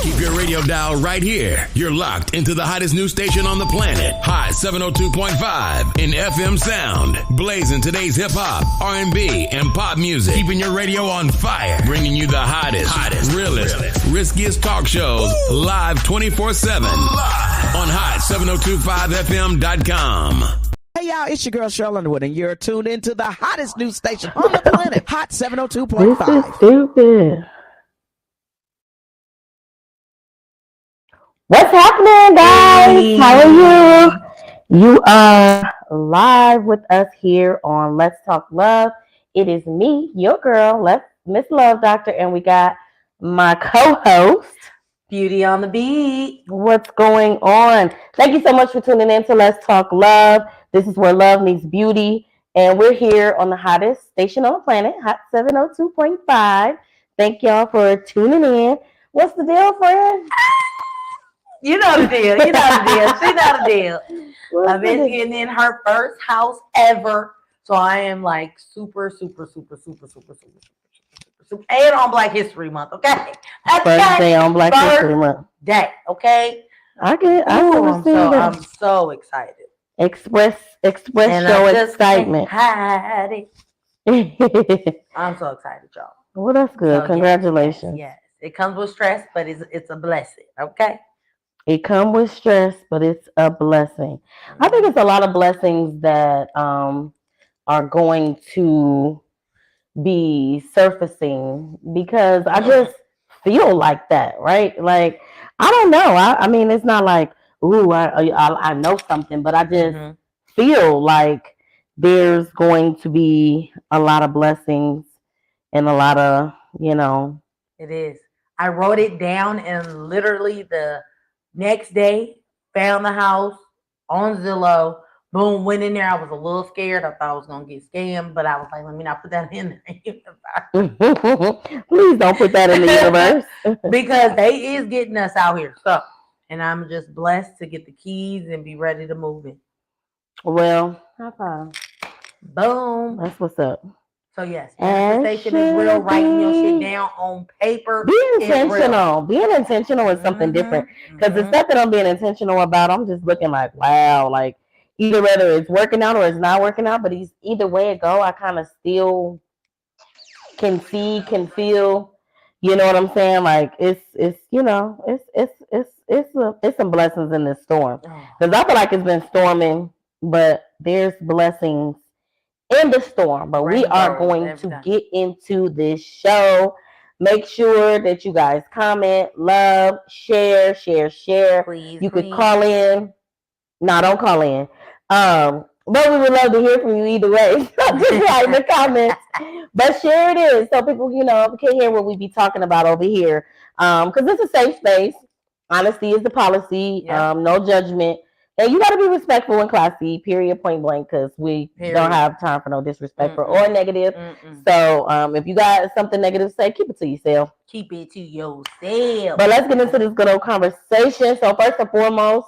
Keep your radio dial right here. You're locked into the hottest news station on the planet. Hot 702.5 in FM sound. Blazing today's hip hop, R&B, and pop music. Keeping your radio on fire. Bringing you the hottest, realest, riskiest talk shows live 24/7 on hot7025fm.com. Hey y'all, it's your girl Cheryl Underwood, and you're tuned into the hottest news station on the planet, Hot 702.5. This is stupid. What's happening, guys? How are you? You are live with us here on Let's Talk Love. It is me, your girl, Miss Love Doctor, and we got my co-host, Beauty on the Beat. What's going on? Thank you so much for tuning in to Let's Talk Love. This is where love meets beauty, and we're here on the hottest station on the planet, Hot 702.5. Thank y'all for tuning in. What's the deal, friend? You know the deal. She know the deal. I've been getting in her first house ever, so I am like super, and on Black History Month, okay? First day on Black History Month. Day, okay? I'm so excited. Express your excitement. I'm so excited, y'all. Well, that's good. So, congratulations. Yes. It comes with stress, but it's a blessing, okay? It comes with stress, but it's a blessing. I think it's a lot of blessings that are going to be surfacing because I just feel like that, right? Like, I don't know. I mean, it's not like, ooh, I know something, but I just feel like there's going to be a lot of blessings and a lot of, It is. I wrote it down and literally the next day found the house on Zillow. Boom, went in there. I was a little scared. I thought I was going to get scammed, but I was like, let me not put that in there. Please don't put that in the universe. Because they is getting us out here. So, and I'm just blessed to get the keys and be ready to move in. Well, high five. Boom. That's what's up. So, yes, manifestation is real. Writing your shit down on paper. Be intentional. Being intentional is something different. Because the stuff that I'm being intentional about, I'm just looking like, wow, like, either whether it's working out or it's not working out, but either way it go, I kind of still can see, can feel, you know what I'm saying? Like it's some blessings in this storm. Because I feel like it's been storming, but there's blessings in the storm. But we are going to get into this show. Make sure that you guys comment, love, share. Please, you could call in. No, don't call in. But we would love to hear from you either way. Just write in the comments. But share it is so people, can hear what we be talking about over here. Because it's a safe space. Honesty is the policy. Yeah. No judgment. And you got to be respectful and classy, period, point blank, because we don't have time for no disrespect or negative. So if you got something negative to say, keep it to yourself. Keep it to yourself. But let's get into this good old conversation. So first and foremost,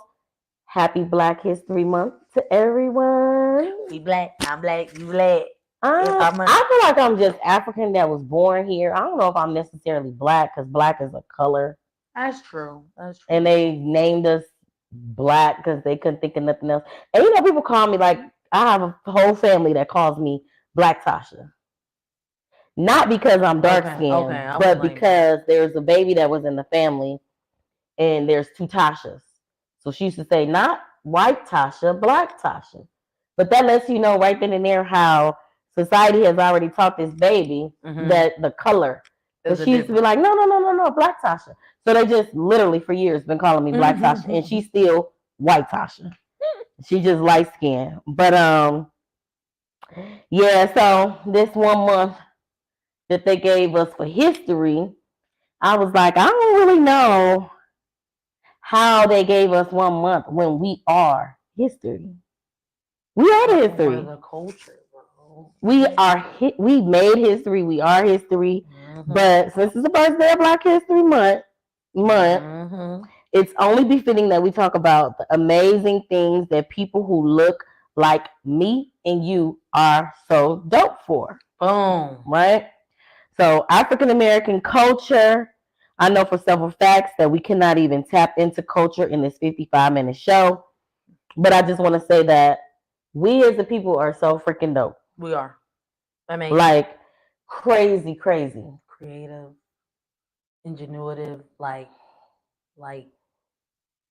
happy Black History Month to everyone. We black, I'm black, you black. I feel like I'm just African that was born here. I don't know if I'm necessarily black because black is a color. That's true. And they named us black because they couldn't think of nothing else. And people call me like, I have a whole family that calls me Black Tasha. Not because I'm dark skinned, but because there's a baby that was in the family and there's two Tashas. So she used to say, not white Tasha, Black Tasha. But that lets you know right then and there how society has already taught this baby that the color. But she used to be like, no, Black Tasha. So they just literally for years been calling me Black Tasha. And she's still white Tasha. She just light skinned. But so this 1 month that they gave us for history, I was like, I don't really know how they gave us 1 month when we are history. We are the history. The culture, bro. We made history. We are history. But since it's the first day of Black History Month, it's only befitting that we talk about the amazing things that people who look like me and you are so dope for. Boom. Right? So African American culture. I know for several facts that we cannot even tap into culture in this 55-minute show. But I just want to say that we as a people are so freaking dope. We are. Amazing. Like crazy. Creative, ingenuitive, like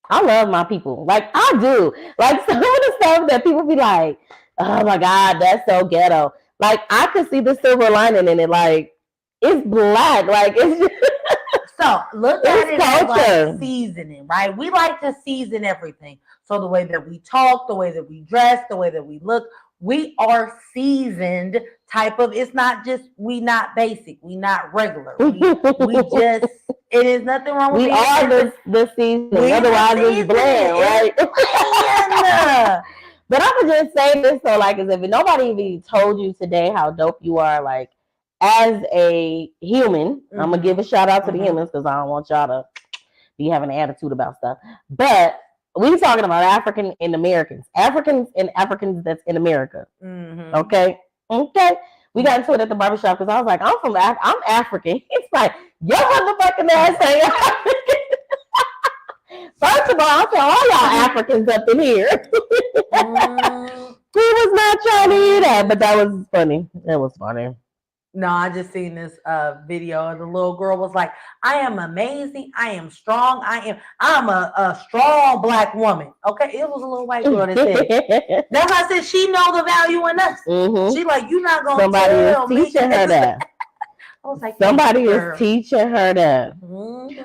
I love my people. Like I do. Like some of the stuff that people be like, oh my God, that's so ghetto. Like I could see the silver lining in it. Like it's black. Like it's just so look at it as like seasoning, right? We like to season everything. So the way that we talk, the way that we dress, the way that we look, we are seasoned type of. It's not just we not basic, we not regular. We just it is nothing wrong with we are the seasoning. Otherwise it's bland, right? But I could just say this so like as if nobody even told you today how dope you are, like as a human. I'm gonna give a shout out to the humans because I don't want y'all to be having an attitude about stuff. But we talking about Africans and Americans that's in America. Okay. We got into it at the barbershop because I was like, I'm African. It's like, your motherfucking ass ain't African. First of all, I said, all y'all Africans up in here. He was not trying to hear that, but that was funny. It was funny. No, I just seen this video and the little girl was like, I am amazing. I am strong. I'm a strong black woman. Okay. It was a little white girl that said. That's why I said she know the value in us. She like, you're not gonna tell me. Somebody is teaching her that. I was like, somebody is teaching her that.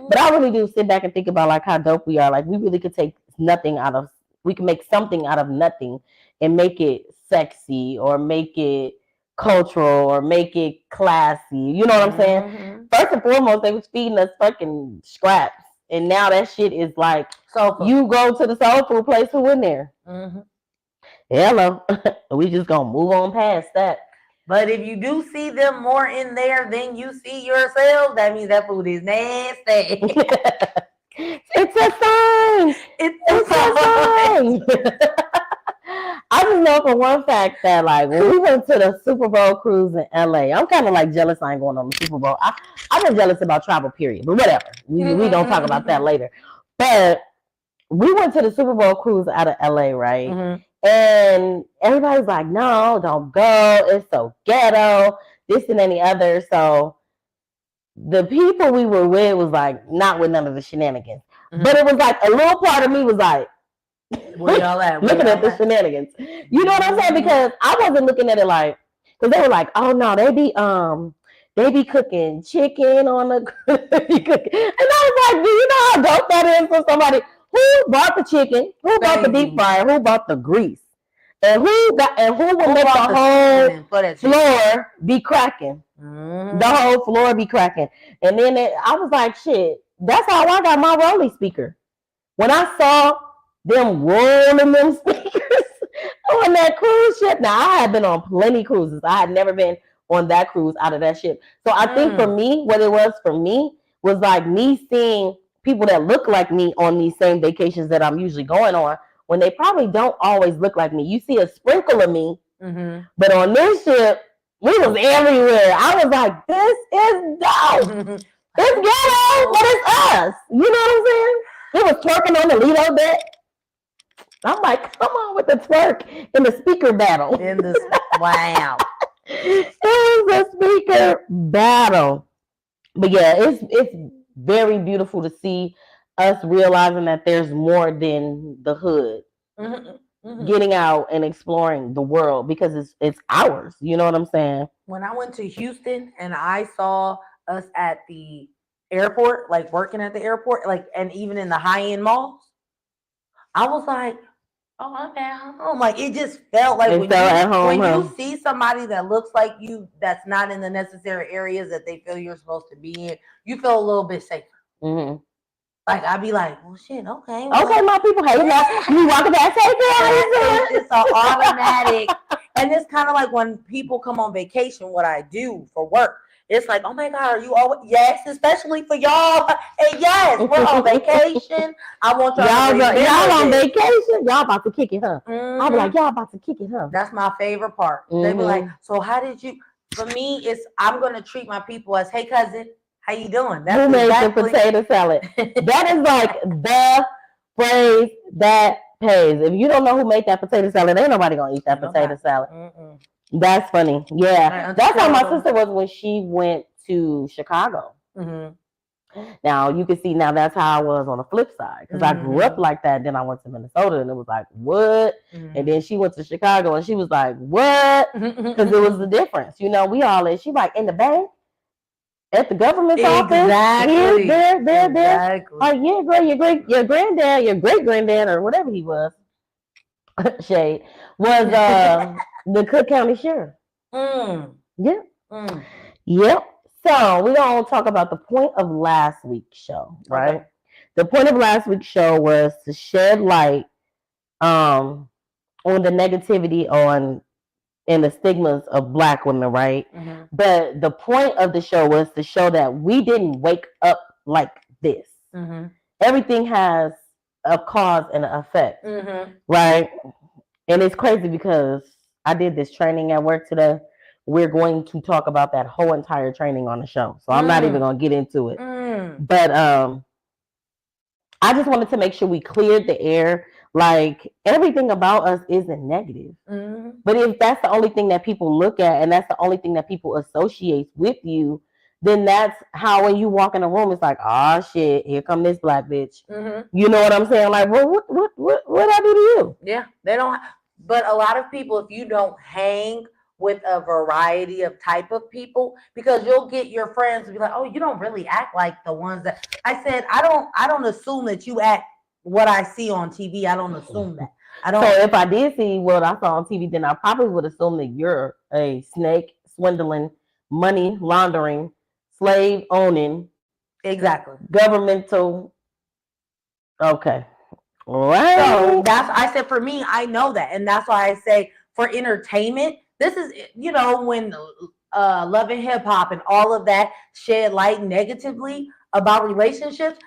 But I really do sit back and think about like how dope we are. Like we really could take we can make something out of nothing and make it sexy or make it cultural or make it classy. You know what I'm saying? First and foremost, they was feeding us fucking scraps. And now that shit is like, so you go to the soul food place, who in there? Hello. We just gonna move on past that. But if you do see them more in there than you see yourself, that means that food is nasty. It's a sign. It's a sign. I just know for one fact that like when we went to the Super Bowl cruise in LA, I'm kind of like jealous I ain't going on the Super Bowl. I've been jealous about travel, period. But whatever. We don't talk about that later. But we went to the Super Bowl cruise out of LA, right? And everybody's like, no, don't go. It's so ghetto, this and any other. So the people we were with was like not with none of the shenanigans. But it was like a little part of me was like, where y'all at? Looking at the shenanigans. You know what I'm saying? Because I wasn't looking at it like, because they were like, oh no, they be cooking chicken on the and I was like, do you know how dope that is for somebody who bought the chicken, who bought the deep fryer, who bought the grease, and who would let the whole floor be cracking. The whole floor be cracking. And then I was like, shit, that's how I got my Rolly speaker. When I saw them rolling them speakers on that cruise ship. Now, I had been on plenty cruises. I had never been on that cruise out of that ship. So I think for me, what it was for me was like me seeing people that look like me on these same vacations that I'm usually going on, when they probably don't always look like me. You see a sprinkle of me, but on this ship, we was everywhere. I was like, this is dope. It's ghetto, but it's us. You know what I'm saying? It was twerking on the Lido deck. I'm like, come on with the twerk in the speaker battle. Wow. It was a speaker battle. But yeah, it's very beautiful to see us realizing that there's more than the hood. Getting out and exploring the world because it's ours. You know what I'm saying? When I went to Houston and I saw us at the airport, like working at the airport, like, and even in the high-end malls, I was like, oh, I'm at home. Like, it just felt like when you see somebody that looks like you, that's not in the necessary areas that they feel you're supposed to be in, you feel a little bit safer. Like, I'd be like, well, shit, okay. Well, okay, my people, hey, you walking past, hey, girl. It's an automatic. And it's kind of like when people come on vacation, what I do for work. It's like, oh my God, are you always? Yes, especially for y'all. Hey, yes, we're on vacation. I want y'all on vacation. Y'all about to kick it, huh? I'll be like, y'all about to kick it, huh? That's my favorite part. They be like, so how did you? For me, I'm gonna treat my people as, hey, cousin, How you doing? That's who made the potato salad? That is like the phrase that pays. If you don't know who made that potato salad, ain't nobody gonna eat that potato salad. Mm-mm. That's funny. Yeah, that's how my sister was when she went to Chicago. Mm-hmm. Now you can see now that's how I was on the flip side because I grew up like that. Then I went to Minnesota and it was like what, and then she went to Chicago and she was like what, because it was the difference. You know, we all in. She like in the bank, at the government's office, here, there. Like yeah, girl, your great granddad or whatever he was, Shade was the Cook County Sheriff. Yeah. Yep. So we're going to talk about the point of last week's show, right? Okay. The point of last week's show was to shed light on the negativity and the stigmas of Black women, right? Mm-hmm. But the point of the show was to show that we didn't wake up like this. Mm-hmm. Everything has a cause and an effect, right? And it's crazy because I did this training at work today. We're going to talk about that whole entire training on the show. So I'm not even going to get into it. But I just wanted to make sure we cleared the air. Like everything about us isn't negative. But if that's the only thing that people look at and that's the only thing that people associate with you, then that's how when you walk in a room, it's like, oh shit, here come this Black bitch. You know what I'm saying? Like, well, what I do to you? Yeah, they don't. But a lot of people, if you don't hang with a variety of type of people, because you'll get your friends to be like, oh, you don't really act like the ones that I said. I don't assume that you act what I see on TV. I don't assume that. I don't. So if I did see what I saw on TV, then I probably would assume that you're a snake, swindling, money laundering, slave owning, exactly, governmental. Okay, all right. So that's I said for me, I know that, and that's why I say for entertainment. This is, you know, when Love and Hip Hop and all of that shed light negatively about relationships.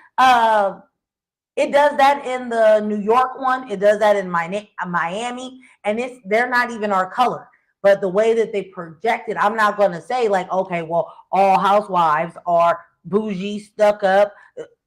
It does that in the New York one. It does that in Miami. And they're not even our color. But the way that they project it, I'm not going to say like, okay, well, all housewives are bougie, stuck up,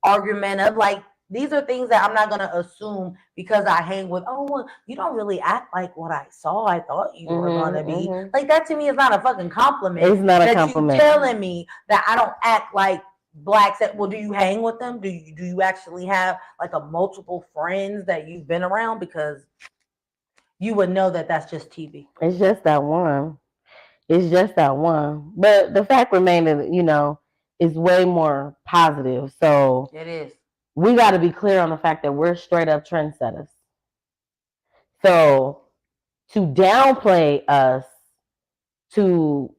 argumentative. Like, these are things that I'm not going to assume because I hang with, oh, well, you don't really act like what I saw. I thought you were going to be. Like, that to me is not a fucking compliment. It's not a compliment. You're telling me that I don't act like Blacks. Well, do you hang with them? Do you actually have like a multiple friends that you've been around? Because you would know that that's just TV. It's just that one. It's just that one. But the fact remains that, you know, is way more positive. So it is. We got to be clear on the fact that we're straight up trendsetters. So to downplay us, to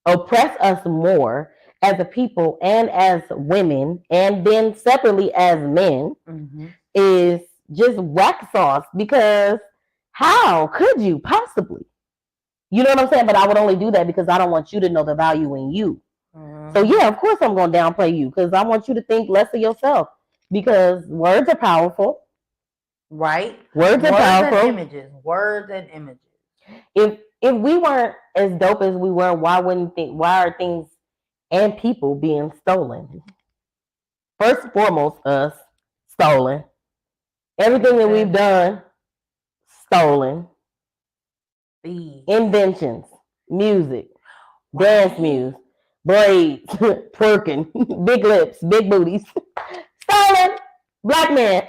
oppress us more as a people and as women, and then separately as men, is just whack sauce. Because how could you possibly? You know what I'm saying? But I would only do that because I don't want you to know the value in you. So yeah, of course I'm going to downplay you because I want you to think less of yourself. Because words are powerful. Right? Words are powerful. Words and images. If we weren't as dope as we were, why are things and people being stolen? First and foremost, us stolen. Everything that we've done, stolen. Inventions, music, dance moves, braids, twerking, big lips, big booties. Stolen, Black man.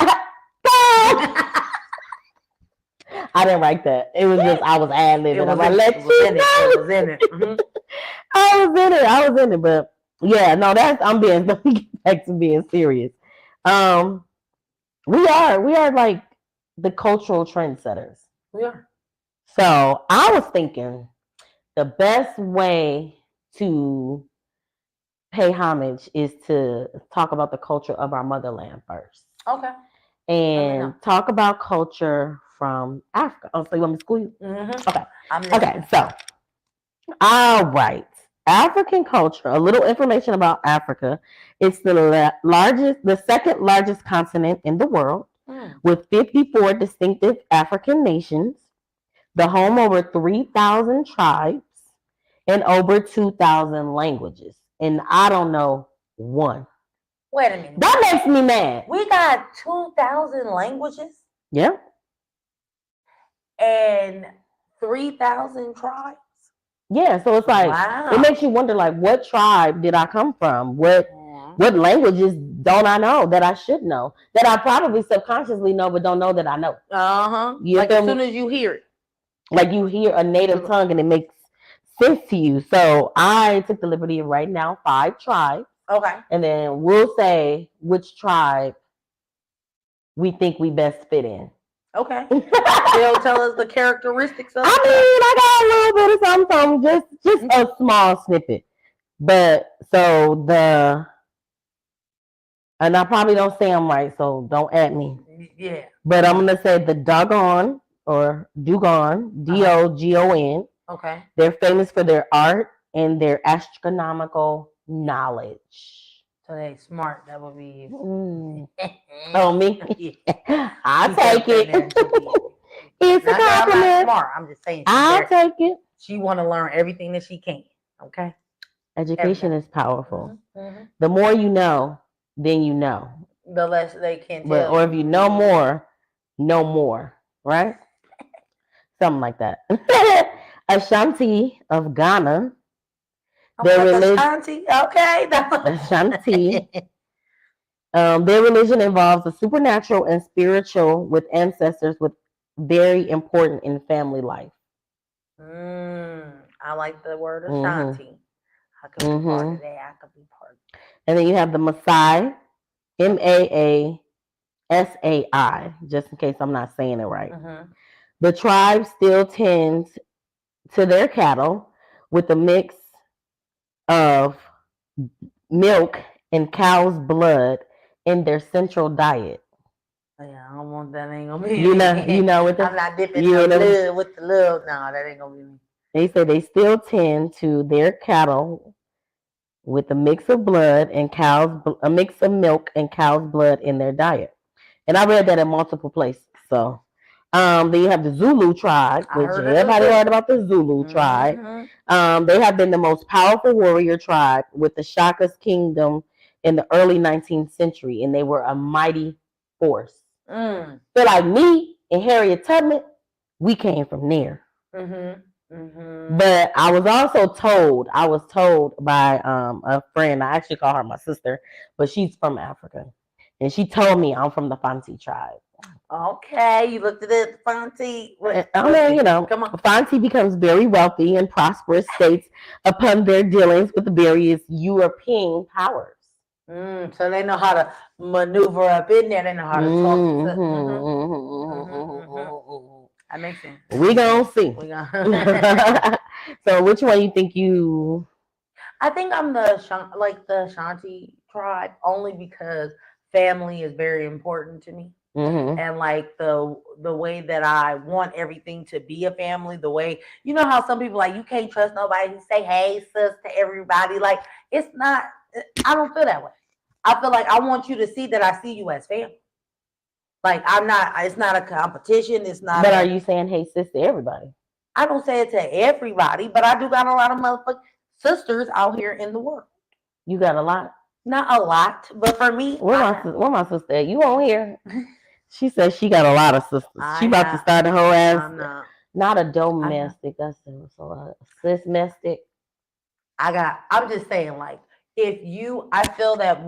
I didn't write that. It was just I was ad-libbing. I was like, it was in it. I was in it. But yeah, no, I'm being back to being serious. We are like the cultural trendsetters. We are. So I was thinking the best way to pay homage is to talk about the culture of our motherland first. Okay. And talk about culture from Africa. Oh, so you want me to school you? Okay. Okay, so, all right. African culture, a little information about Africa. It's the second largest continent in the world with 54 distinctive African nations, the home over 3,000 tribes, and over 2,000 languages. And I don't know One. Wait a minute. That makes me mad. We got 2,000 languages. Yeah. And 3,000 tribes. Yeah, so it's like it makes you wonder, like, what tribe did I come from? What languages don't I know that I should know? That I probably subconsciously know, but don't know that I know. Like as soon as you hear it, like you hear a native tongue and it makes sense to you. So I took the liberty of writing down 5 tribes. Okay. And then we'll say which tribe we think we best fit in. Okay. They'll tell us the characteristics of it. I got a little bit of something, just a small snippet. But so and I probably don't say them right, so don't at me. Yeah. But I'm gonna say the Dogon or Dugon, Dogon. Okay. They're famous for their art and their astronomical knowledge. So they smart. That would be. Oh, me? I'll take it. It's a compliment. I'm not smart. I'm just saying. I'll take it. She want to learn everything that she can. Okay. Education is powerful. The more you know, then you know. The less they can tell. Or if you know more, right? Something like that. Ashanti of Ghana. Ashanti, okay. Ashanti. Their religion involves the supernatural and spiritual with ancestors with very important in family life. I like the word Ashanti. I could be part of that. I could be part of it. And then you have the Maasai, Maasai, just in case I'm not saying it right. The tribe still tends to their cattle with a mix of milk and cow's blood in their central diet. Yeah, I don't want that. Ain't gonna be you know with the, I'm not dipping the blood with the love. No, that ain't gonna be me. They say they still tend to their cattle with a mix of blood and a mix of milk and cow's blood in their diet. And I read that in multiple places. So then you have the Zulu tribe, which everybody heard about the Zulu tribe. They have been the most powerful warrior tribe with the Shaka's kingdom in the early 19th century, and they were a mighty force. So like me and Harriet Tubman, we came from there. But I was told by a friend, I actually call her my sister, but she's from Africa. And she told me I'm from the Fanti tribe. Okay, you looked at it, Fanti. Come on. Fanti becomes very wealthy and prosperous states upon their dealings with the various European powers. So they know how to maneuver up in there. They know how to talk. That makes sense. We gonna see. So which one you think you? I think I'm the Ashanti tribe only because family is very important to me. And like the way that I want everything to be a family, the way, you know how some people like, you can't trust nobody who say, hey, sis, to everybody. Like, it's not, I don't feel that way. I feel like I want you to see that I see you as family. Like, it's not a competition. It's not. But are you saying, hey, sis, to everybody? I don't say it to everybody, but I do got a lot of motherfucking sisters out here in the world. You got a lot? Not a lot, but for me. Where my sister at? You on here? She says she got a lot of sisters. She about to start a whole ass. Not a domestic. That's a cis-mestic. I'm just saying, like, I feel that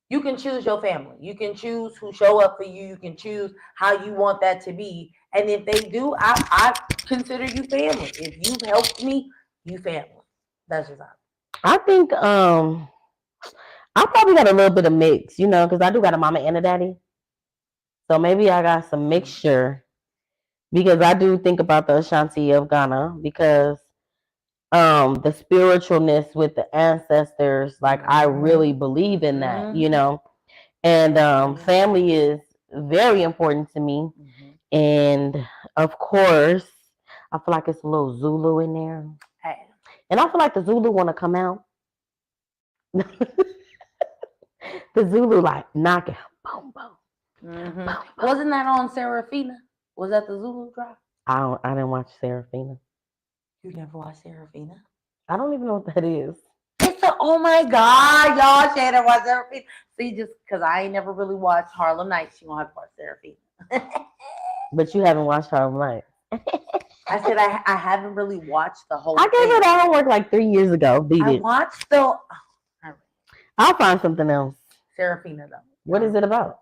you can choose your family. You can choose who show up for you. You can choose how you want that to be. And if they do, I consider you family. If you've helped me, you family. That's just how. I think I probably got a little bit of mix, because I do got a mama and a daddy. So maybe I got some mixture, because I do think about the Ashanti of Ghana, because the spiritualness with the ancestors, like I really believe in that, and family is very important to me. And of course, I feel like it's a little Zulu in there. And I feel like the Zulu want to come out. The Zulu like knock out, boom, boom. Wasn't that on Serafina? Was that the Zulu tribe? I didn't watch Serafina. You never watched Serafina? I don't even know what that is. It's an Oh my God, y'all, Shannon watch Seraphina. See, just because I ain't never really watched Harlem Nights, you gonna have to watch Seraphina. But you haven't watched Harlem Nights. I said I haven't really watched the whole I gave it the homework like 3 years ago. Beat I it. watched the I'll find something else. Seraphina though. What is it about?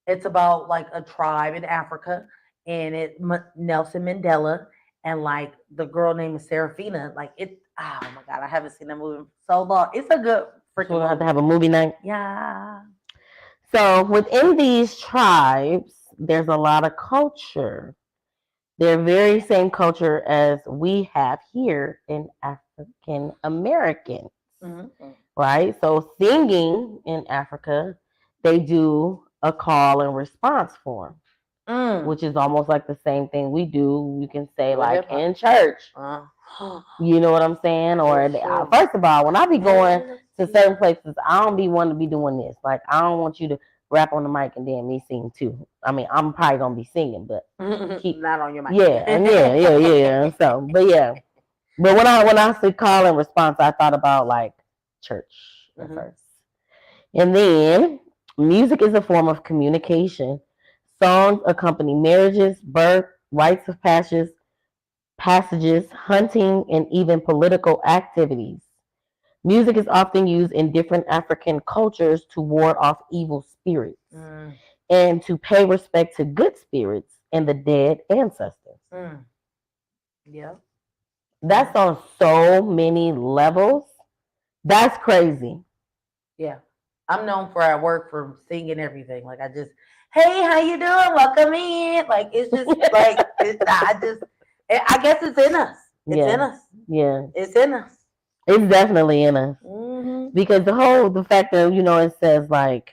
It's about like a tribe in Africa, and Nelson Mandela and like the girl named Seraphina. Like it. Oh my God, I haven't seen that movie in so long. It's a good freaking We'll movie. have to have a movie night. Yeah. So within these tribes, there's a lot of culture. They're very same culture as we have here in African Americans, right? So singing in Africa, they do a call and response form, which is almost like the same thing we do. You can say like in church, you know what I'm saying? Or first of all, when I be going to certain places, I don't be wanting to be doing this. Like I don't want you to rap on the mic and then me sing too. I mean, I'm probably gonna be singing, but not on your mic. Yeah. So, but when I said call and response, I thought about like church at first, and then music is a form of communication. Songs accompany marriages, birth, rites of passages, hunting, and even political activities. Music is often used in different African cultures to ward off evil spirits and to pay respect to good spirits and the dead ancestors. Yeah. That's on so many levels. That's crazy. Yeah. I'm known for at work for singing everything. Like I just, hey, how you doing? Welcome in. Like it's just like I guess it's in us. It's in us. Yeah. It's in us. It's definitely in us. Because the fact that, it says like,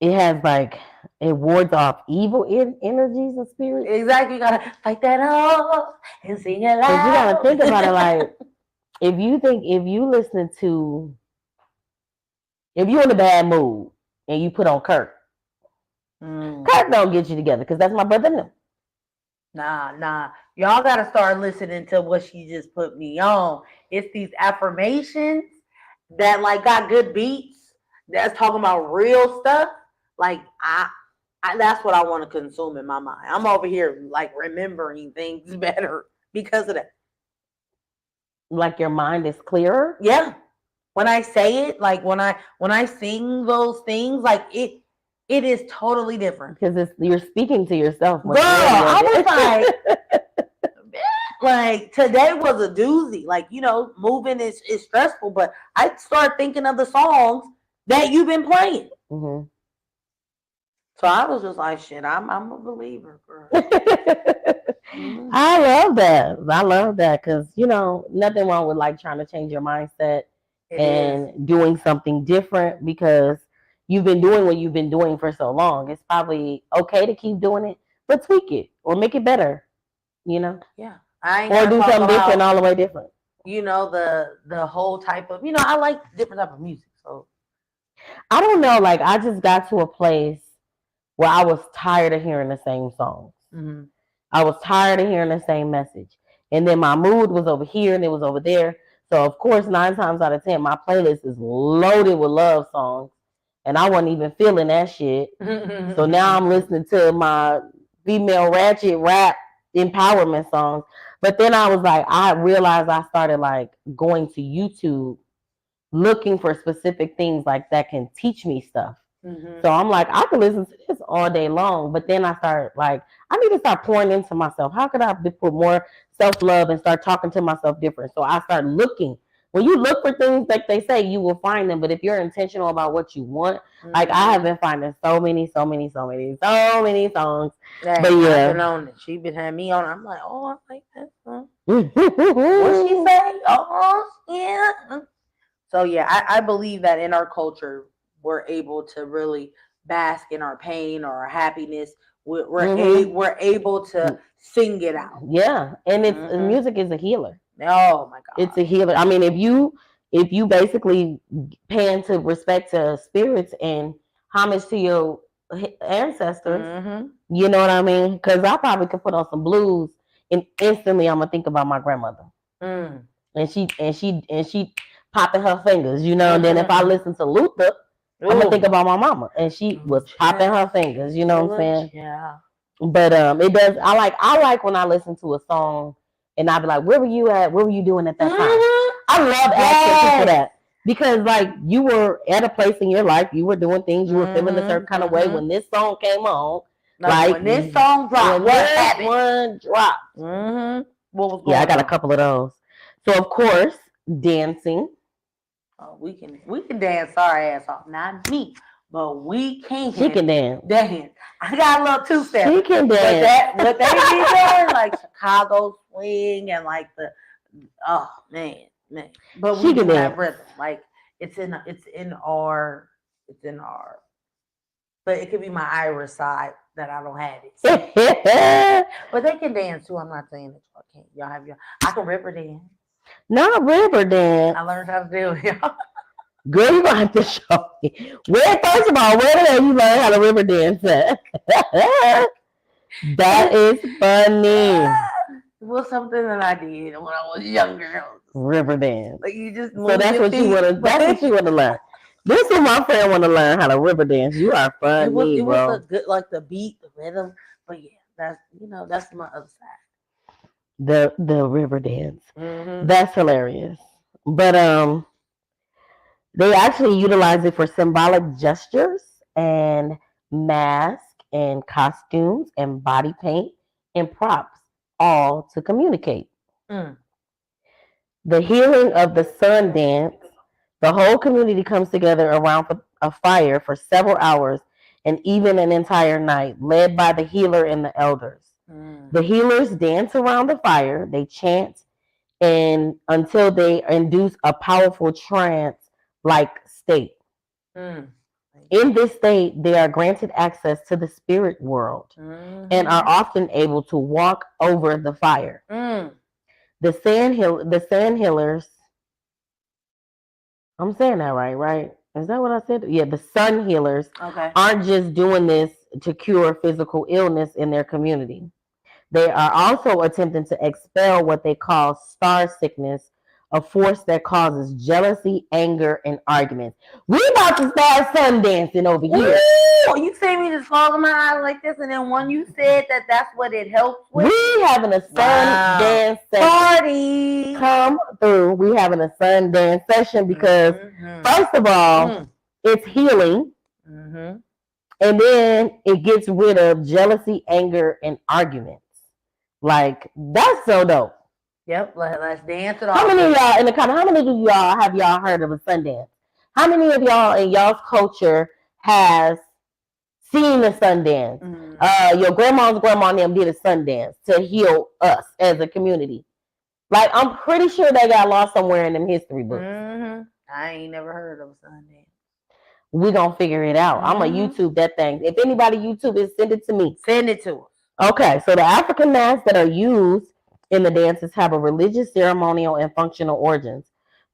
it has like, it wards off evil energies and spirits. Exactly. You gotta fight that off and sing it loud. Because you gotta think about it like, if you're in a bad mood and you put on Kirk, Kirk don't get you together because that's my brother. No. Nah. Y'all gotta start listening to what she just put me on. It's these affirmations that like got good beats. That's talking about real stuff. Like I that's what I want to consume in my mind. I'm over here like remembering things better because of that. Like your mind is clearer? Yeah. When I say it, like when I sing those things, like it is totally different. Because you're speaking to yourself. Girl, I was like today was a doozy. Like, moving is stressful, but I start thinking of the songs that you've been playing. So I was just like, shit, I'm a believer, girl. I love that because, nothing wrong with like trying to change your mindset and doing something different because you've been doing what you've been doing for so long. It's probably okay to keep doing it, but tweak it or make it better, Yeah. Or do something different, all the way different. The whole type of, I like different type of music. So I don't know, like I just got to a place where I was tired of hearing the same songs. I was tired of hearing the same message. And then my mood was over here and it was over there. So of course, 9 times out of 10, my playlist is loaded with love songs. And I wasn't even feeling that shit. So now I'm listening to my female ratchet rap empowerment songs. But then I was like, I realized I started like going to YouTube looking for specific things like that can teach me stuff. So I'm like, I could listen to this all day long. But then I started like, I need to start pouring into myself. How could I put more self-love and start talking to myself different? So I started looking. When you look for things, like they say, you will find them. But if you're intentional about what you want, like I have been finding so many songs. But yeah, she been having me on. I'm like, oh, I like that song. What she say? Oh, yeah. So yeah, I believe that in our culture, we're able to really bask in our pain or our happiness. We're able to sing it out. Yeah, and it's music is a healer. Oh my God, it's a healer. I mean, if you basically pay into respect to spirits and homage to your ancestors, you know what I mean? Because I probably could put on some blues and instantly I'm gonna think about my grandmother. and she popping her fingers, you know. And then if I listen to Luther, I'm gonna think about my mama, and she was popping her fingers, you know what I'm saying? Yeah. But it does. I like when I listen to a song, and I be like, "Where were you at? What were you doing at that time?" I love asking people that because like you were at a place in your life, you were doing things, you were feeling a certain kind of way when this song came on. Like when this song dropped, what happened? One dropped. What was going on? I got a couple of those. So of course, dancing. Oh, we can dance our ass off. Not me, but we can. She can dance. I got a little two-step. She can dance. What they be doing, like Chicago swing and like the man. But we can have rhythm. Like it's in our. But it could be my Irish side that I don't have it. But they can dance too. I'm not saying that y'all can't. Y'all have I can river dance. Not river dance. I learned how to do it, y'all. Girl, you gonna have to show me. First of all, where the hell you learn how to river dance at? That is funny. It was something that I did when I was younger. River dance. Like you just so that's what you wanna. That's what you wanna learn. This is my friend want to learn how to river dance. You are funny, it bro. was a good, like the beat, the rhythm. But yeah, that's my other side. The river dance. That's hilarious. But they actually utilize it for symbolic gestures and masks and costumes and body paint and props, all to communicate. The healing of the sun dance. The whole community comes together around a fire for several hours and even an entire night, led by the healer and the elders. The healers dance around the fire. They chant and until they induce a powerful trance-like state. In this state, they are granted access to the spirit world and are often able to walk over the fire. The sand healers. I'm saying that right? Is that what I said? Yeah, the sun healers aren't just doing this to cure physical illness in their community. They are also attempting to expel what they call star sickness, a force that causes jealousy, anger, and arguments. We about to start sun dancing over here. Ooh, you see me just closing my eyes like this, and then when you said that's what it helps with. We having a sun dance party. Come through. We having a sun dance session because first of all, it's healing. And then it gets rid of jealousy, anger, and arguments. Like, that's so dope. Yep, let's dance it off. How many of y'all in the comment? How many of y'all have heard of a sun dance? How many of y'all in y'all's culture has seen a sun dance? Your grandma's grandma and them did a sun dance to heal us as a community. Like, I'm pretty sure they got lost somewhere in them history books. I ain't never heard of a sun dance. We're going to figure it out. I'm going to YouTube that thing. If anybody YouTube it, send it to me. Send it to us. Okay, so the African masks that are used in the dances have a religious, ceremonial, and functional origins.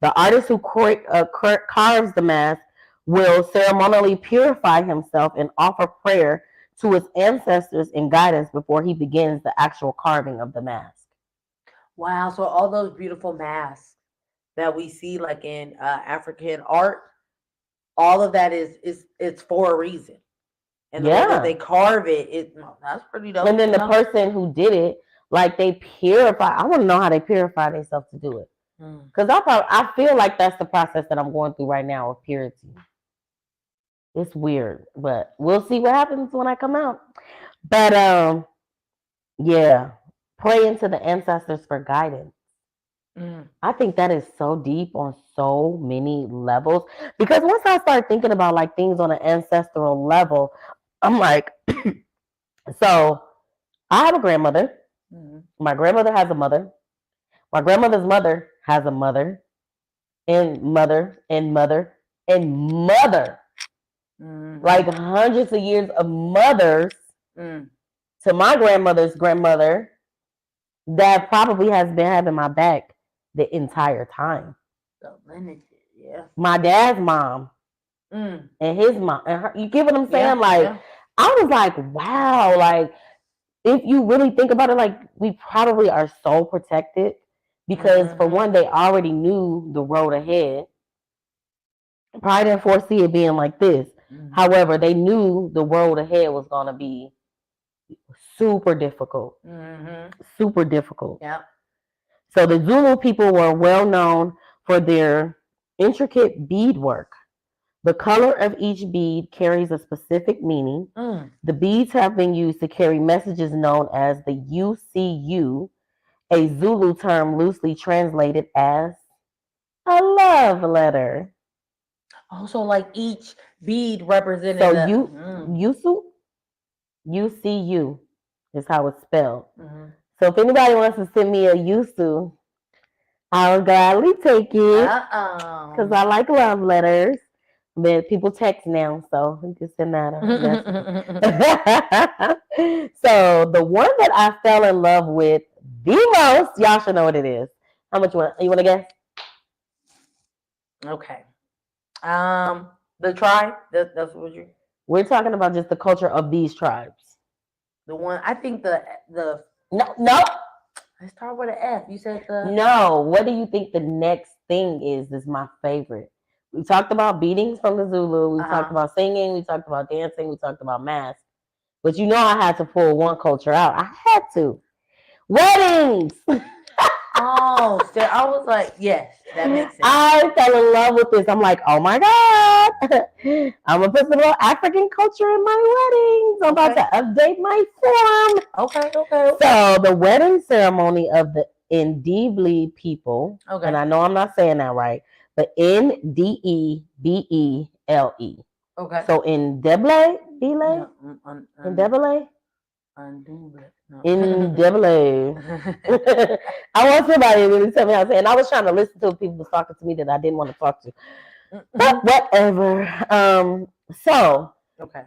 The artist who carves the mask will ceremonially purify himself and offer prayer to his ancestors and guidance before he begins the actual carving of the mask. Wow, so all those beautiful masks that we see like in African art, all of that it's for a reason. And the way that they carve it, that's pretty dope. And then the person who did it, like they purify. I want to know how they purify themselves to do it. Because I feel like that's the process that I'm going through right now of purity. It's weird, but we'll see what happens when I come out. But yeah, pray into the ancestors for guidance. I think that is so deep on so many levels. Because once I start thinking about like things on an ancestral level, I'm like, so I have a grandmother. My grandmother has a mother. My grandmother's mother has a mother. And mother and mother and mother. Like hundreds of years of mothers to my grandmother's grandmother that probably has been having my back the entire time. So limited, yeah. My dad's mom and his mom. And her, you get what I'm saying? I was like, wow, like if you really think about it, like we probably are so protected because for one, they already knew the road ahead. Probably didn't foresee it being like this. However, they knew the road ahead was going to be super difficult. Super difficult. Yeah. So the Zulu people were well known for their intricate beadwork. The color of each bead carries a specific meaning. The beads have been used to carry messages known as the UCU, a Zulu term loosely translated as a love letter. Also, like each bead represented. So UCU is how it's spelled. So if anybody wants to send me a USU, I'll gladly take it because I like love letters. But people text now, so we can send that. So the one that I fell in love with the most, y'all should know what it is. How much you want to guess? Okay. The tribe. That's what you. We're talking about just the culture of these tribes. The one I think the no. Let's start with an F. You said the no. What do you think the next thing is? Is my favorite. We talked about beatings from the Zulu. We talked about singing. We talked about dancing. We talked about masks. But you know, I had to pull one culture out. I had to. Weddings. Oh, so I was like, yes, that makes sense. I fell in love with this. I'm like, oh my God. I'm going to put some little African culture in my weddings. I'm about to update my form. Okay. So the wedding ceremony of the Ndebele people, and I know I'm not saying that right, but Ndebele. Okay. So Ndebele? Ndebele? Ndebele. I want somebody to really tell me how to say it. And I was trying to listen to people talking to me that I didn't want to talk to. But whatever. So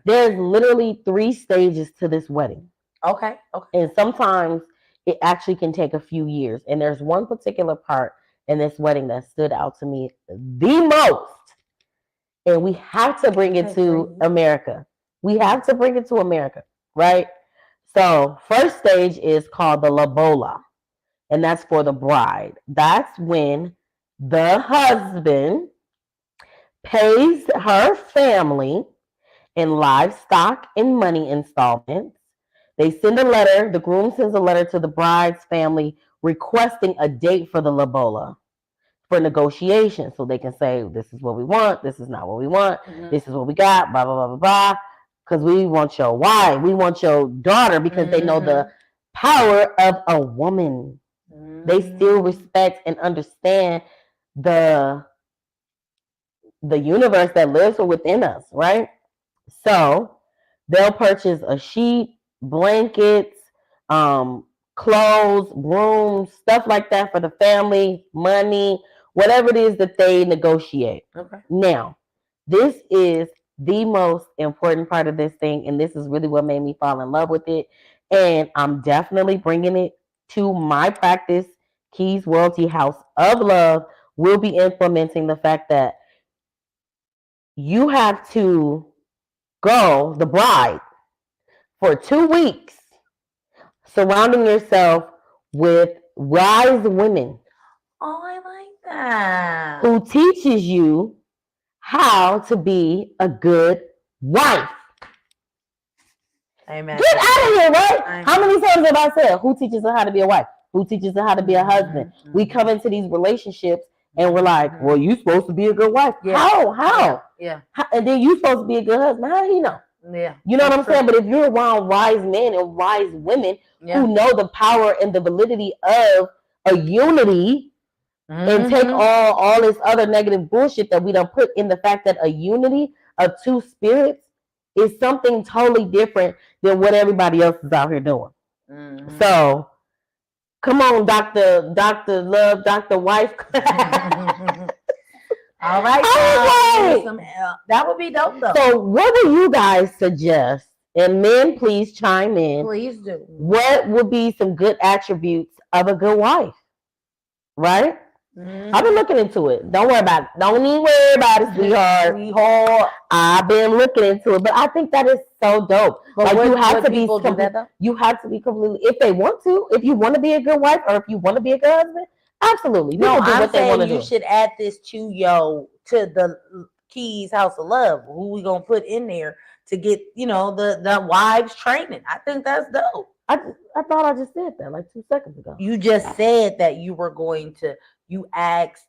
there's literally 3 stages to this wedding. Okay. And sometimes it actually can take a few years. And there's one particular part in this wedding that stood out to me the most. And we have to bring it to America. We have to bring it to America, right? So first stage is called the lobola. And that's for the bride. That's when the husband pays her family in livestock and money installments. They send a letter. The groom sends a letter to the bride's family requesting a date for the lobola for negotiation. So they can say, this is what we want. This is not what we want. This is what we got. Blah, blah, blah, blah, blah. Because we want your wife. We want your daughter because they know the power of a woman. They still respect and understand the universe that lives within us, right? So they'll purchase a sheet, blankets, clothes, brooms, stuff like that for the family, money, whatever it is that they negotiate. Now, this is the most important part of this thing, and this is really what made me fall in love with it. And I'm definitely bringing it to my practice. Keys Royalty House of Love will be implementing the fact that you have to go, the bride, for 2 weeks, surrounding yourself with wise women. Oh, I like that. Who teaches you how to be a good wife. Amen. Get out of here, right? Amen. How many times have I said, who teaches her how to be a wife? Who teaches her how to be a husband? We come into these relationships and we're like, well, you're supposed to be a good wife. Yeah. How? Yeah. And then you're supposed to be a good husband. How do you know? Yeah. You know what I'm saying? But if you're around wise men and wise women who know the power and the validity of a unity, and take all this other negative bullshit that we don't put in the fact that a unity of 2 spirits is something totally different than what everybody else is out here doing. So, come on, Dr. Love, Dr. Wife. All right. That would be dope, though. So, what do you guys suggest? And men, please chime in. Please do. What would be some good attributes of a good wife? Right? I've been looking into it. Don't worry about it. Don't even worry about it, sweetheart. I've been looking into it, but I think that is so dope. But like you have to be do that, though? You have to be completely, if they want to, if you want to be a good wife or if you want to be a good husband, Absolutely. No, People do I'm what they want saying to you do. should add this to the Keys House of Love. Who we gonna put in there to get the wives training? I think that's dope. I thought I just said that like 2 seconds ago. You just said that you were going to. You asked.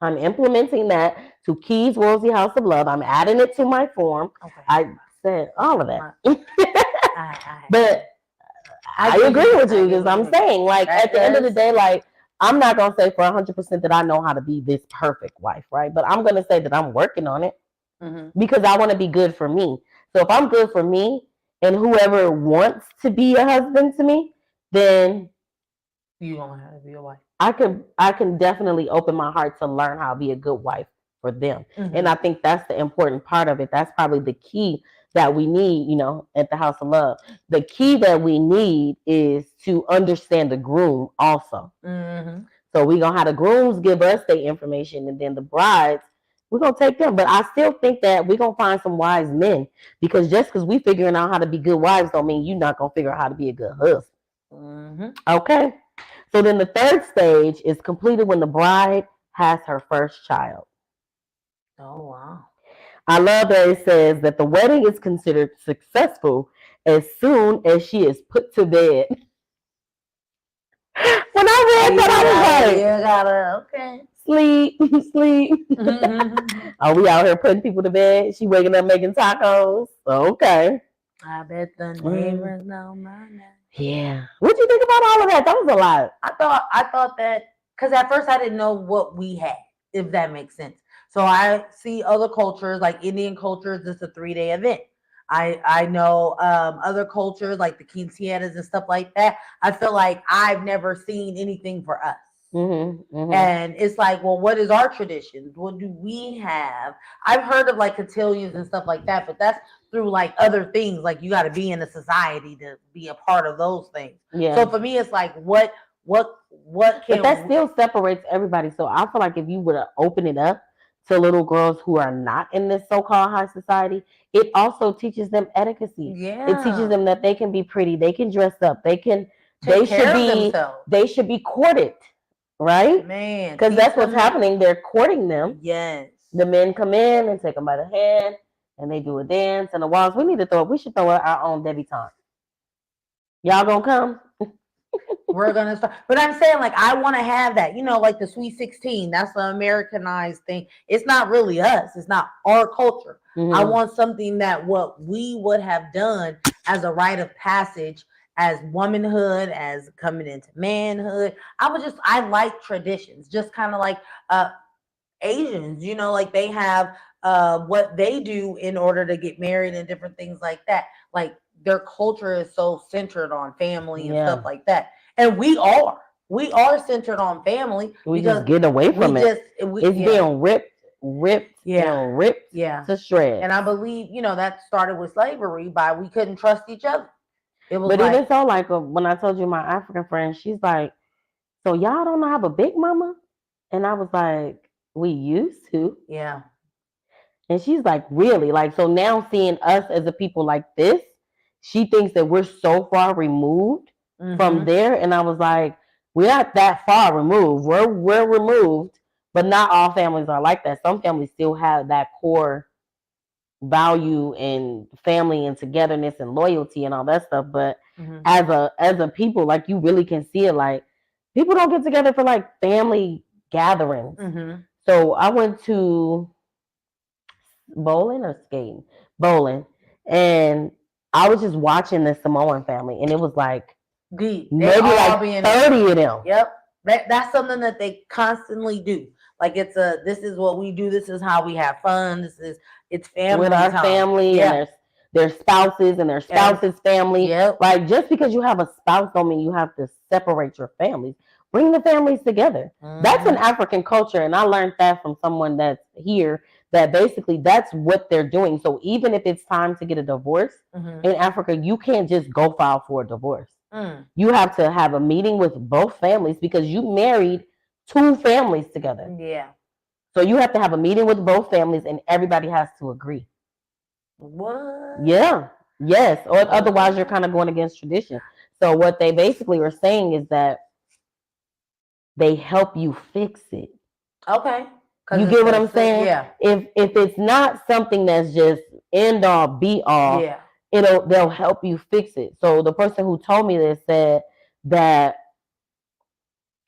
I'm implementing that to Keys Woolsey House of Love. I'm adding it to my form. Okay. I said all of that. I But I agree with you because I'm saying, like, at the end of the day, like, I'm not going to say for 100% that I know how to be this perfect wife, right? But I'm going to say that I'm working on it because I want to be good for me. So if I'm good for me and whoever wants to be a husband to me, then you don't have to be a wife. I can definitely open my heart to learn how to be a good wife for them. And I think that's the important part of it. That's probably the key that we need, at the House of Love. The key that we need is to understand the groom also. So we're going to have the grooms give us their information, and then the brides, we're going to take them. But I still think that we're going to find some wise men, because just because we figuring out how to be good wives don't mean you're not going to figure out how to be a good husband. Okay? So then the third stage is completed when the bride has her first child. Oh, wow. I love that it says that the wedding is considered successful as soon as she is put to bed. When I read that, I was like, you gotta, okay. Sleep. Are we out here putting people to bed? She waking up making tacos. Okay. I bet the neighbors know my name. Yeah. What do you think about all of that? That was a lot. I thought that, because at first I didn't know what we had, if that makes sense. So I see other cultures, like Indian cultures, it's a 3-day event. I know other cultures like the quinceañeras and stuff like that. I feel like I've never seen anything for us. And it's like, well, what is our traditions? What do we have? I've heard of like cotillions and stuff like that, but that's through like other things. Like you got to be in a society to be a part of those things. Yeah. So for me, it's like, what can? But that still separates everybody. So I feel like if you would open it up to little girls who are not in this so-called high society, it also teaches them etiquette. Yeah. It teaches them that they can be pretty, they can dress up, they should be courted, right? Man, because that's what's happening. They're courting them. Yes. The men come in and take them by the hand, and they do a dance and the waltz. We should throw our own debutante. Y'all gonna come? We're gonna start, but I'm saying, like, I want to have that, like the Sweet 16. That's the Americanized thing. It's not really us. It's not our culture. I want something that what we would have done as a rite of passage, as womanhood, as coming into manhood. I like traditions, just kind of like Asians. Like they have what they do in order to get married and different things like that. Like their culture is so centered on family and stuff like that. And we are centered on family. We just get away from it. It's being ripped to shreds. And I believe, that started with slavery we couldn't trust each other. It was but even so, like when I told you my African friend, she's like, so y'all don't have a big mama? And I was like, we used to. Yeah. And she's like, really? Like, so now seeing us as a people like this, she thinks that we're so far removed from there. And I was like, we're not that far removed. We're removed, but not all families are like that. Some families still have that core value and family and togetherness and loyalty and all that stuff. But as a people, like, you really can see it. Like, people don't get together for like family gatherings. So I went to bowling, and I was just watching the Samoan family, and it was like maybe like 30 of them. Yep. That's something that they constantly do. Like this is what we do. This is how we have fun. It's family with our time. family and their spouses and their spouses' family. Yep. Like, just because you have a spouse don't mean you have to separate your families. Bring the families together. That's an African culture, and I learned that from someone that's here. That basically that's what they're doing. So even if it's time to get a divorce in Africa, you can't just go file for a divorce. You have to have a meeting with both families because you married two families together. Yeah. So you have to have a meeting with both families and everybody has to agree. What? Yeah. Yes. Or otherwise you're kind of going against tradition. So what they basically are saying is that they help you fix it. Okay. You get what I'm saying? Yeah. If it's not something that's just end all be all, yeah, they'll help you fix it. So the person who told me this said that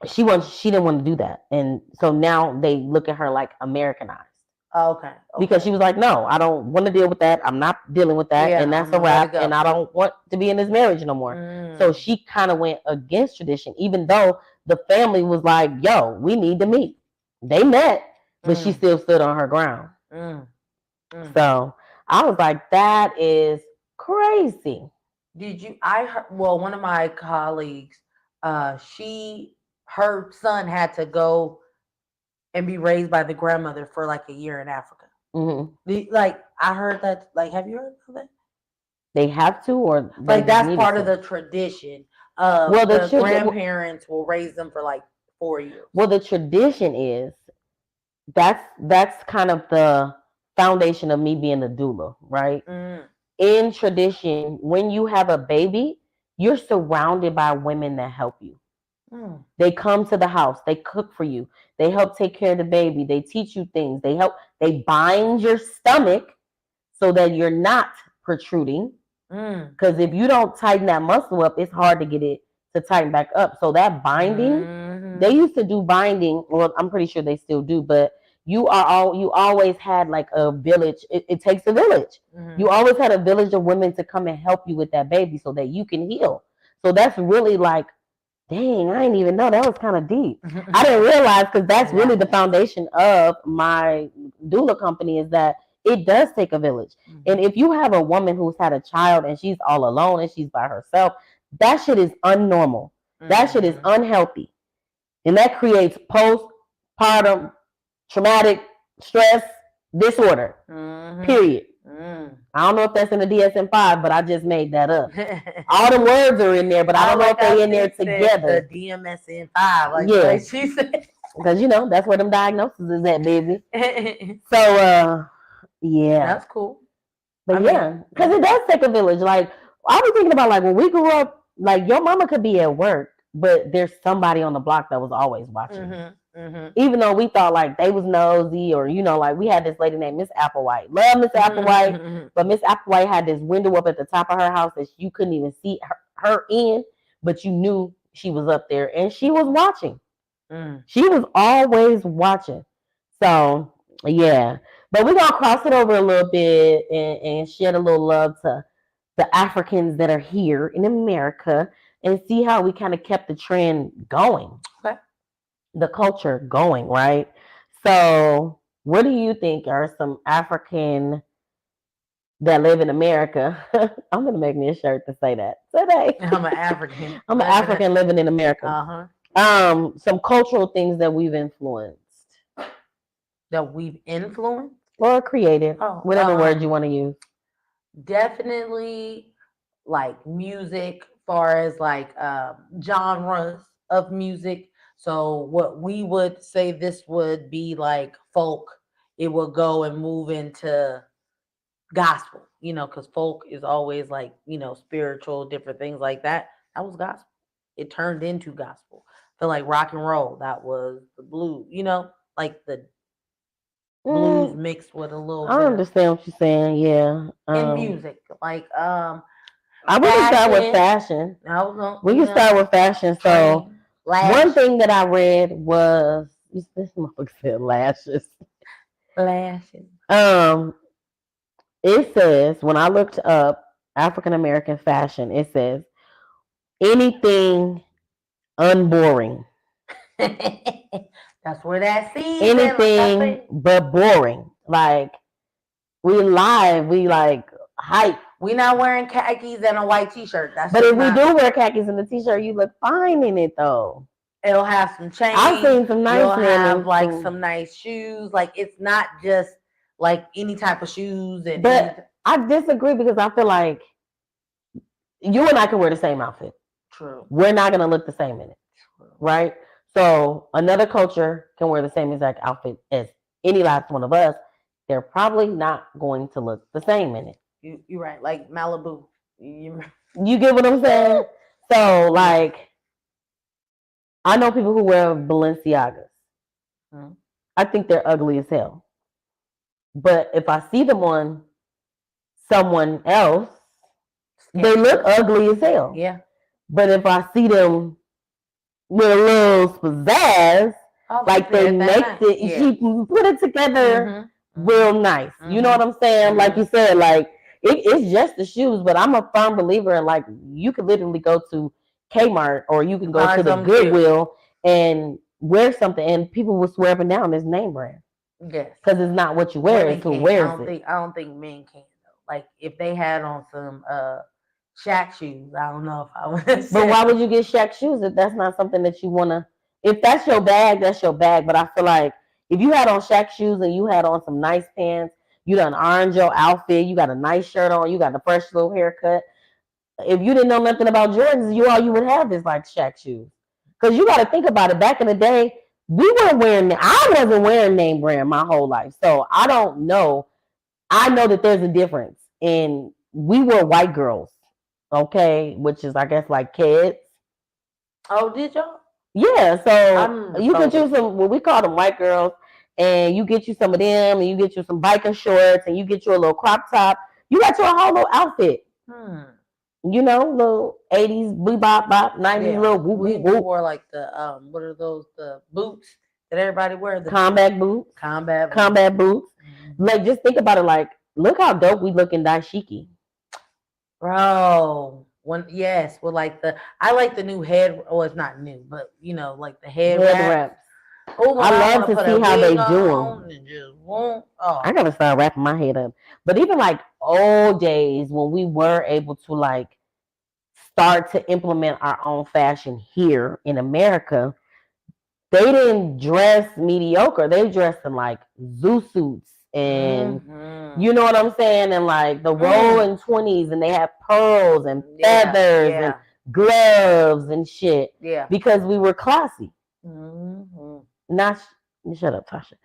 she didn't want to do that, and so now they look at her like Americanized. Okay. Because she was like, no, I don't want to deal with that. I'm not dealing with that, and that's a wrap. And I don't want to be in this marriage no more. So she kind of went against tradition, even though the family was like, yo, we need to meet. They met, but she still stood on her ground. So I was like, that is crazy. Did you? I heard. Well, one of my colleagues, her son had to go and be raised by the grandmother for like a year in Africa. Like I heard that. Like, have you heard of that? They have to, or like that's part of the tradition. Well, the grandparents will raise them for like 4 years. Well, the tradition is that's kind of the foundation of me being a doula, right? In tradition, when you have a baby, you're surrounded by women that help you. They come to the house, they cook for you, they help take care of the baby, they teach you things, they bind your stomach so that you're not protruding. Because if you don't tighten that muscle up, it's hard to get it to tighten back up. So that binding, they used to do binding. Well, I'm pretty sure they still do, but you always had like a village. It takes a village. You always had a village of women to come and help you with that baby so that you can heal. So that's really like, dang, I didn't even know that was kind of deep. I didn't realize, because that's really the foundation of my doula company, is that it does take a village. And if you have a woman who's had a child and she's all alone and she's by herself, that shit is unnormal. That shit is unhealthy. And that creates postpartum traumatic stress disorder. Period. I don't know if that's in the DSM-5, but I just made that up. All the words are in there, but I don't know if they're in there together. The DSM-5, like she said. Because, that's where them diagnoses is at, baby. So, yeah. That's cool. But because it does take a village. Like, I was thinking about, like, when we grew up, like, your mama could be at work, but there's somebody on the block that was always watching. Even though we thought like they was nosy, or like we had this lady named Miss Applewhite. Love Miss Applewhite, but Miss Applewhite had this window up at the top of her house that you couldn't even see her in, but you knew she was up there and she was watching. She was always watching. So yeah, but we're gonna cross it over a little bit and shed a little love to the Africans that are here in America and see how we kind of kept the trend going. Okay. The culture going, right? So what do you think are some African that live in America? I'm going to make me a shirt to say that today. I'm an African. I'm an African living in America. Some cultural things that we've influenced. That we've influenced? Or created. Whatever word you want to use. Definitely like music, far as like genres of music. So what we would say this would be like folk, it would go and move into gospel, because folk is always like, spiritual, different things like that. That was gospel. It turned into gospel. I feel like rock and roll, that was the blues, like the blues mixed with a little I understand what you're saying, yeah. In music, like I would start with fashion. We can start with fashion. So one thing that I read was this motherfucker said lashes. Lashes. It says, when I looked up African American fashion, it says anything unboring. That's where that sees anything but boring. Like we like hype. We not wearing khakis and a white t-shirt. But if we do wear khakis and a t-shirt, you look fine in it though. It'll have some chains. I've seen some nice. You'll have like some nice shoes. Like it's not just like any type of shoes. But I disagree because I feel like you and I can wear the same outfit. True. We're not gonna look the same in it. True. Right? So another culture can wear the same exact outfit as any last one of us. They're probably not going to look the same in it. You're right. Like Malibu. You get what I'm saying? So like I know people who wear Balenciagas. I think they're ugly as hell. But if I see them on someone else, they look ugly as hell. Yeah. But if I see them with a little pizzazz, like they make it, she put it together real nice. You know what I'm saying? Like you said, like it's just the shoes, but I'm a firm believer in like you could literally go to Kmart or you can go to the Goodwill and wear something, and people will swear up and down it's name brand. Yes, because it's not what you wear; it's who wears it. I don't think men can though. Like if they had on some Shaq shoes, I don't know if I would. But why would you get Shaq shoes if that's not something that you wanna? If that's your bag, that's your bag. But I feel like if you had on Shaq shoes and you had on some nice pants, you done orange your outfit, you got a nice shirt on, you got the fresh little haircut. If you didn't know nothing about Jordans, all you would have is like Shaq shoes. Because you got to think about it. Back in the day, I wasn't wearing name brand my whole life. So I don't know. I know that there's a difference. And we were white girls, okay? Which is, I guess, like kids. Oh, did y'all? Yeah. So you could use some, we call them white girls. And you get you some of them. And you get you some biker shorts. And you get you a little crop top. You got your whole little outfit. You know, little 80s bebop, 90s little whoop, we wore like the what are those, the boots that everybody wears, the combat boots. Like just think about it, like look how dope we look in dashiki, bro. With like I like the new head. Oh, it's not new, but you know, like the head wraps. Oh, I love to see how they do them. I gotta start wrapping my head up. But even like old days when we were able to like start to implement our own fashion here in America, they didn't dress mediocre. They dressed in like zoo suits and you know what I'm saying, and like the rolling 20s, and they had pearls and feathers and gloves and shit. Yeah, because we were classy. Not shut up, Tasha.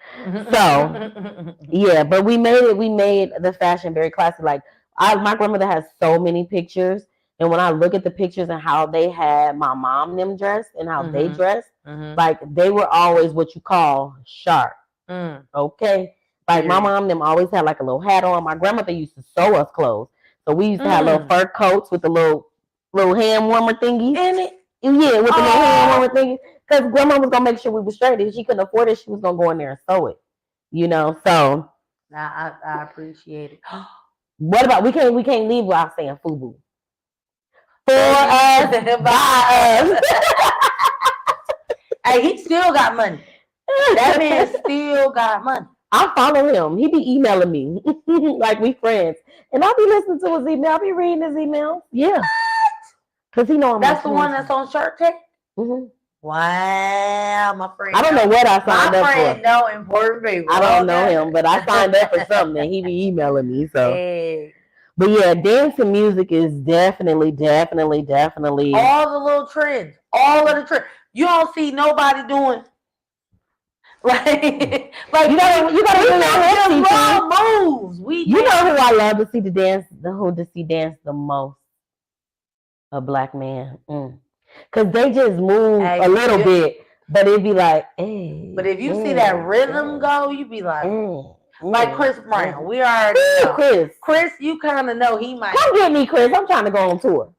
So yeah, but we made the fashion very classy. Like my grandmother has so many pictures, and when I look at the pictures and how they had my mom them dressed and how they dressed, like they were always what you call sharp. Okay, like my mom them always had like a little hat on. My grandmother used to sew us clothes, so we used to have little fur coats with the little hand warmer thingies in it. Yeah, with the little hand warmer thingies. Because grandma was gonna make sure we were straight. If she couldn't afford it, she was gonna go in there and sew it. You know, so I appreciate it. What about we can't leave without saying FUBU. For us, by us. Hey, he still got money. That man still got money. I follow him. He be emailing me like we friends, and I'll be listening to his email. I'll be reading his emails. Yeah, because he know I'm. That's the one that's on Shark Tank. Wow, my friend. I don't know what I signed up for. My friend know important people. I don't know him, but I signed up for something and he be emailing me. So, but yeah, dance and music is definitely. All the little trends, all of the trends. You don't see nobody doing like you gotta do your moves. You know who I love to see dance the most? A black man. Because they just move a little bit, but it'd be like, hey. But if you see that rhythm go, you be like, like Chris Brown. We already know. Chris, you kind of know he might. Come get me, Chris. I'm trying to go on tour.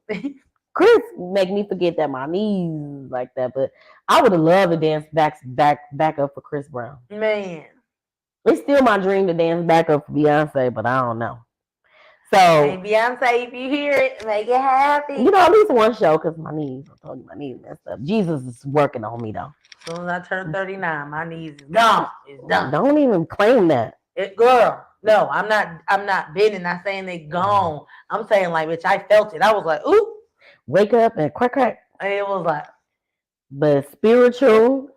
Chris make me forget that my knees like that, but I would have loved to dance back up for Chris Brown. Man. It's still my dream to dance back up for Beyonce, but I don't know. So, hey, Beyonce, if you hear it, make it happy. You know, at least one show, because my knees, I told you my knees messed up. Jesus is working on me, though. As soon as I turn 39, my knees is gone. It's done. Don't even claim that. Girl, no, I'm not bidding, not saying they gone. I'm saying, like, bitch, I felt it. I was like, ooh. Wake up and crack. And it was like. The spiritual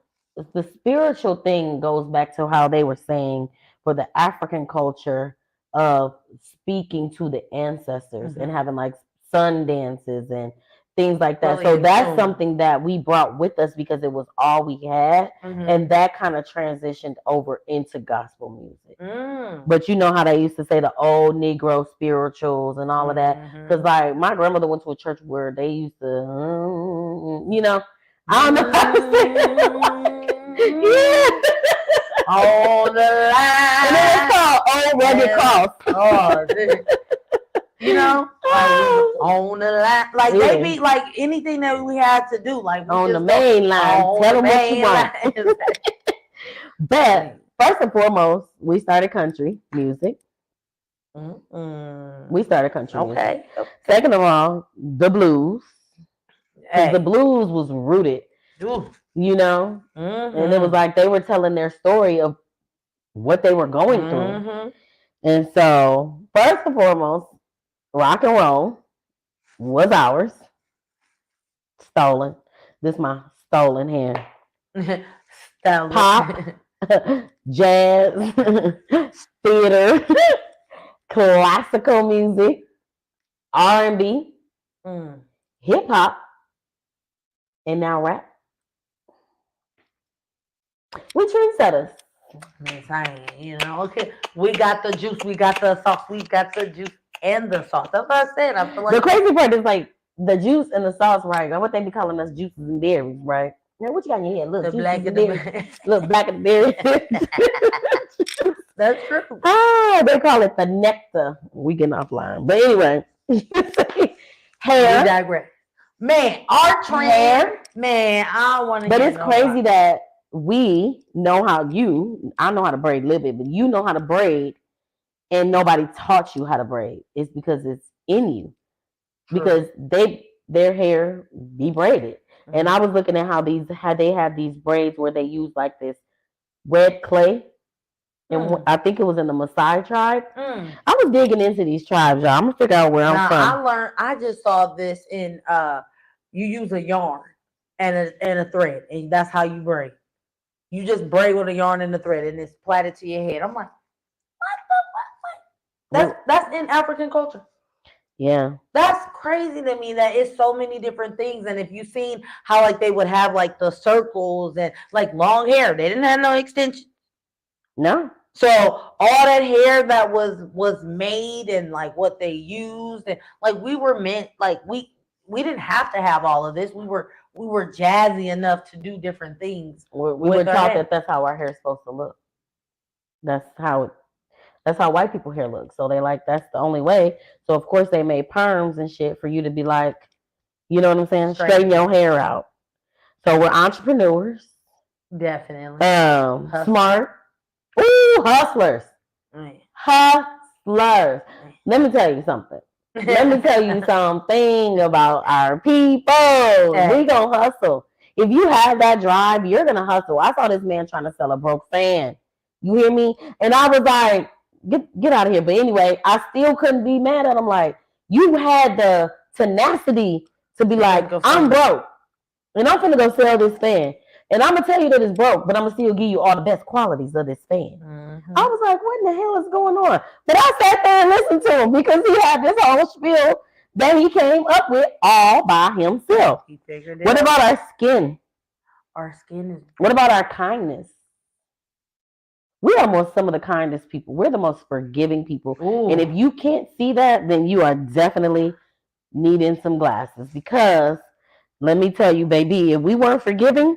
thing goes back to how they were saying for the African culture of speaking to the ancestors and having like sun dances and things like that. Really, so that's something that we brought with us because it was all we had. And that kind of transitioned over into gospel music. But you know how they used to say the old Negro spirituals and all of that. Because like my grandmother went to a church where they used to, you know, I don't know how to say it. Yeah. On the line. And then it's called Old Rugged Cross. Oh, you know, like on the line, like they be like anything that we had to do, like we on just the main line. Tell them what you want. But first and foremost, we started country music. We started country music. Second of all, the blues. Because the blues was rooted, you know, and it was like they were telling their story of what they were going through. And so, first and foremost, rock and roll was ours. Stolen. This is my stolen hand. Pop, jazz, theater, classical music, R&B, hip hop, and now rap. We trendsetters. You know, okay. We got the juice, we got the sauce, we got the juice and the sauce. That's what I said. I feel like the crazy part is like the juice and the sauce, right? What they be calling us juices and berries, right? Now, what you got in your head? Look, the black and the look, black and berries. That's true. Ah, they call it the nectar. We get offline, but anyway, hair. We digress. Man, our trend. Hair. Man, I don't want to. But it's crazy that we know how I know how to braid a little bit, but you know how to braid, and nobody taught you how to braid. It's because it's in you. True. Because their hair be braided. And I was looking at how they have these braids where they use like this red clay. And I think it was in the Maasai tribe. I was digging into these tribes, y'all. I'm gonna figure out where I'm from. I just saw this in you use a yarn and a thread, and that's how you braid. You just braid with a yarn and a thread, and it's plaited to your head. I'm like, what? That's in African culture. Yeah. That's crazy to me that it's so many different things. And if you've seen how like they would have like the circles and like long hair, they didn't have no extensions. No. So all that hair that was made and like what they used and like we were meant like we didn't have to have all of this. We were jazzy enough to do different things. We were taught that that's how our hair is supposed to look. That's how white people hair looks. So they like that's the only way. So of course they made perms and shit for you to be like, you know what I'm saying? Straighten your hair out. So we're entrepreneurs. Definitely. Smart. Ooh, hustlers. Hustlers. Let me tell you something. Let me tell you something about our people. We gonna hustle. If you have that drive, you're gonna hustle. I saw this man trying to sell a broke fan. You hear me? And I was like, get out of here. But anyway, I still couldn't be mad at him. Like, you had the tenacity to be like, I'm broke. And I'm gonna go sell this fan. And I'm gonna tell you that it's broke, but I'm gonna still give you all the best qualities of this fan. I was like, what in the hell is going on? But I sat there and listened to him because he had this whole spiel that he came up with all by himself. He figured it What out. about our skin? Our skin is. What about our kindness? We are some of the kindest people. We're the most forgiving people. Ooh. And if you can't see that, then you are definitely needing some glasses. Because let me tell you, baby, if we weren't forgiving,